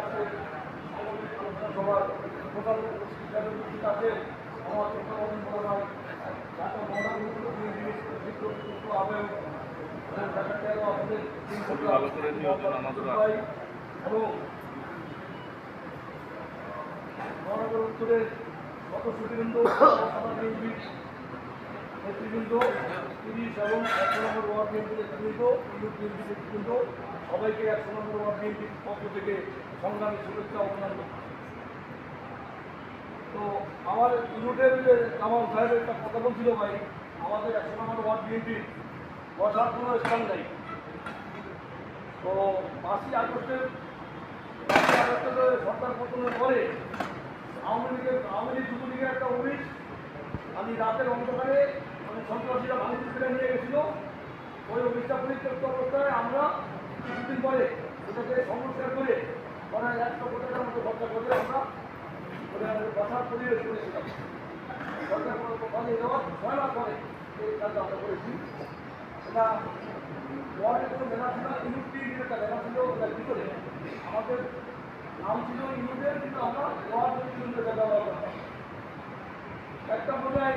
আছে আলোচনা সভার প্রধান উপস্থিত আছে আমার চট্টগ্রাম মনে হয় ঢাকা মহানগর আবেগ ঢাকা 13 আমাদের এবং মহানগর উত্তরের সদস্যবৃন্দ নেতৃবৃন্দ 30 এবং 100 নম্বর ওয়ার্ড বিএনপি নেতৃবৃন্দ ইউনিট বিএনপি নেতৃবৃন্দ সবাইকে 100 নম্বর ওয়ার্ড বিএনপির পক্ষ থেকে সংগ্রামী শুভেচ্ছা অভিনন্দন। তো আমার ইউনিটের যে কামাল সাহেবের একটা কথা বলছিল ভাই, আমাদের 100 নম্বর ওয়ার্ড বিএনপির বসার কোনো স্থান নেই। তো 5ই আগস্টের সরকার পতনের পরে আওয়ামী লীগ যুবলীগের একটা অফিস আমি রাতের অন্ধকারে সন্ত্রাসীরা ভাঙচুর ফেলে নিয়ে গেছিল। ওই অফিসটা পরিত্যক্ত অবস্থায় আমরা কিছুদিন পরে ওটাকে সংস্কার করে প্রায় 100 কোটি টাকার মতো খরচা করে আমরা বসার পরিবেশ করেছিলাম। সরকার পালিয়ে যাওয়ার 6 মাস পরে এই কাজটা আমরা করেছি। এটা ওয়ার্ডের কোনো মেলা ছিল, ইউনিটির একটা মেলা ছিল, ওটার ভিতরে আমাদের নাম ছিল ইউনিটের, কিন্তু আমরা ওয়ার্ড ইউনিটের ব্যবহার করতাম। একটা বোঝায়